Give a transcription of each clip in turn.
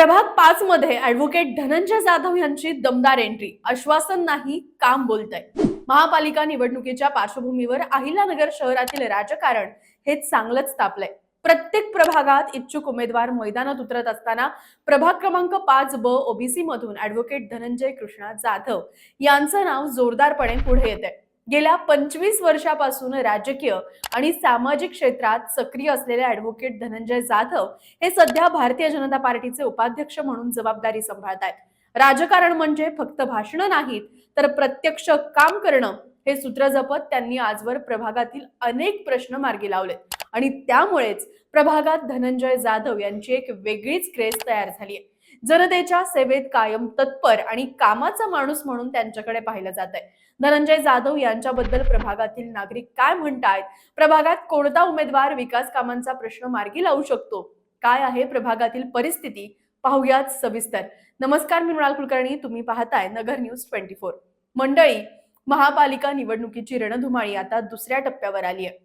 प्रभाग 5 मध्ये ऍडव्होकेट धनंजय जाधव यांची दमदार एंट्री. आश्वासन नाही, काम बोलतंय. महापालिका निवडणुकीच्या पार्श्वभूमीवर अहिल्यानगर शहरातील राजकारण हे चांगलंच तापलंय. प्रत्येक प्रभागात इच्छुक उमेदवार मैदानात उतरत असताना प्रभाग क्रमांक 5 ब ओबीसी मधून ऍडव्होकेट धनंजय कृष्णा जाधव यांचं नाव जोरदारपणे पुढे येतंय. गेल्या 25 वर्षापासून राजकीय आणि सामाजिक क्षेत्रात सक्रिय असलेले ऍडव्होकेट धनंजय जाधव हे सध्या भारतीय जनता पार्टीचे उपाध्यक्ष म्हणून जबाबदारी सांभाळतायत. राजकारण म्हणजे फक्त भाषणं नाहीत, तर प्रत्यक्ष काम करणं हे सूत्र जपत त्यांनी आजवर प्रभागातील अनेक प्रश्न मार्गी लावले आणि त्यामुळेच प्रभागात धनंजय जाधव यांची एक वेगळीच क्रेज तयार झाली आहे. जनतेच्या सेवेत कायम तत्पर आणि कामाचा माणूस म्हणून त्यांच्याकडे पाहिलं जात आहे. धनंजय जाधव यांच्याबद्दल प्रभागातील नागरिक काय म्हणतायत, प्रभागात कोणता उमेदवार विकास कामांचा प्रश्न मार्गी लावू शकतो, काय आहे प्रभागातील परिस्थिती, पाहुयात सविस्तर. नमस्कार, मी मृणाल कुलकर्णी. तुम्ही पाहताय नगर न्यूज 24. मंडळी, महापालिका निवडणुकीची रणधुमाळी आता दुसऱ्या टप्प्यावर आली आहे.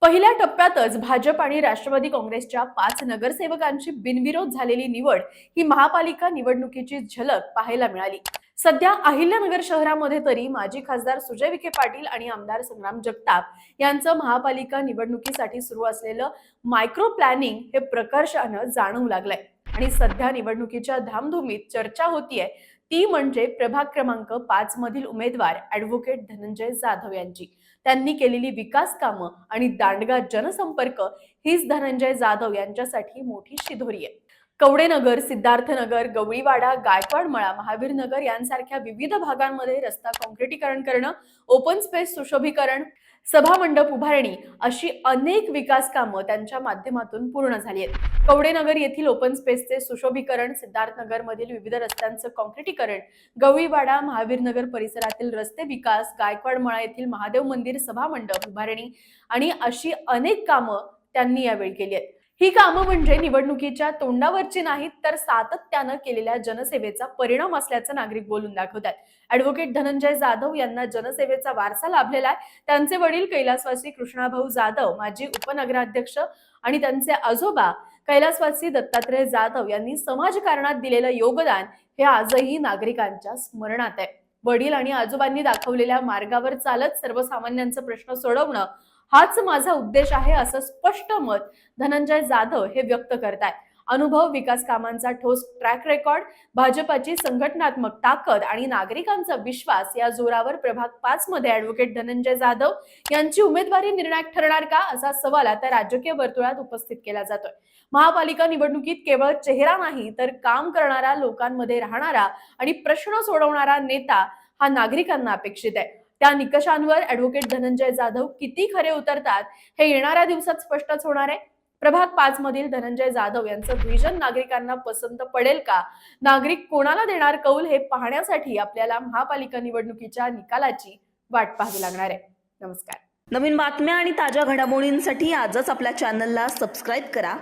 पहिल्या टप्प्यातच भाजप आणि राष्ट्रवादी काँग्रेसच्या 5 नगरसेवकांची बिनविरोध झालेली निवड ही महापालिका निवडणुकीची झलक पाहायला मिळाली. सध्या अहिल्यानगर शहरामध्ये तरी माजी खासदार सुजय विखे पाटील आणि आमदार संग्राम जगताप यांचं महापालिका निवडणुकीसाठी सुरू असलेलं मायक्रो प्लॅनिंग हे प्रकर्षानं जाणवू लागलंय. आणि सध्या निवडणुकीच्या धामधुमीत चर्चा होतीये ती म्हणजे प्रभाग क्रमांक 5 मधील उमेदवार ऍडव्होकेट धनंजय जाधव यांची. त्यांनी केलेली विकास कामं आणि दांडगा जनसंपर्क हीच धनंजय जाधव यांच्यासाठी मोठी शिदोरी आहे. कवडेनगर, सिद्धार्थनगर, गवळीवाडा, गायकवाडमळा, महावीरनगर यांसारख्या विविध भागांमध्ये रस्ता काँक्रिटीकरण करणं, ओपन स्पेस सुशोभीकरण, सभामंडप उभारणी अशी अनेक विकास कामं त्यांच्या माध्यमातून पूर्ण झाली आहेत. कवडेनगर येथील ओपन स्पेसचे सुशोभीकरण, सिद्धार्थनगर मधील विविध रस्त्यांचं काँक्रिटीकरण, गवळीवाडा, महावीरनगर परिसरातील रस्ते विकास, गायकवाडमळा येथील महादेव मंदिर सभामंडप उभारणी आणि अशी अनेक कामं त्यांनी यावेळी केली आहेत. ही कामं म्हणजे निवडणुकीच्या तोंडावरची नाहीत, तर सातत्यानं केलेल्या जनसेवेचा परिणाम असल्याचं नागरिक बोलून दाखवतात. ऍडव्होकेट धनंजय जाधव यांना जनसेवेचा वारसा लाभलेला आहे. त्यांचे वडील कैलासवासी कृष्णाभाऊ जाधव माजी उपनगराध्यक्ष आणि त्यांचे आजोबा कैलासवासी दत्तात्रय जाधव यांनी समाजकारणात दिलेलं योगदान हे आजही नागरिकांच्या स्मरणात आहे. वडील आणि आजोबांनी दाखवलेल्या मार्गावर चालत सर्वसामान्यांचे प्रश्न सोडवणं हाच माझा उद्देश आहे, असं स्पष्ट मत धनंजय जाधव हे व्यक्त करतायत. अनुभव, विकास कामांचा ठोस ट्रॅक रेकॉर्ड, भाजपाची संघटनात्मक ताकद आणि नागरिकांचा विश्वास या जोरावर प्रभाग 5 मध्ये ऍडव्होकेट धनंजय जाधव यांची उमेदवारी निर्णायक ठरणार का, असा सवाल आता राजकीय वर्तुळात उपस्थित केला जातोय. महापालिका निवडणुकीत केवळ चेहरा नाही, तर काम करणारा, लोकांमध्ये राहणारा आणि प्रश्न सोडवणारा नेता हा नागरिकांना अपेक्षित आहे. त्या निकषांवर ऍडव्होकेट धनंजय जाधव किती खरे उतरतात हे येणाऱ्या दिवसात स्पष्टच होणार आहे. प्रभाग 5 मधील धनंजय जाधव यांचं व्हिजन नागरिकांना पसंत पडेल का, नागरिक कोणाला देणार कौल, हे पाहण्यासाठी आपल्याला महापालिका निवडणुकीच्या निकालाची वाट पाहावी लागणार आहे. नमस्कार. नवीन बातम्या आणि ताज्या घडामोडींसाठी आजच आपल्या चॅनलला सबस्क्राईब करा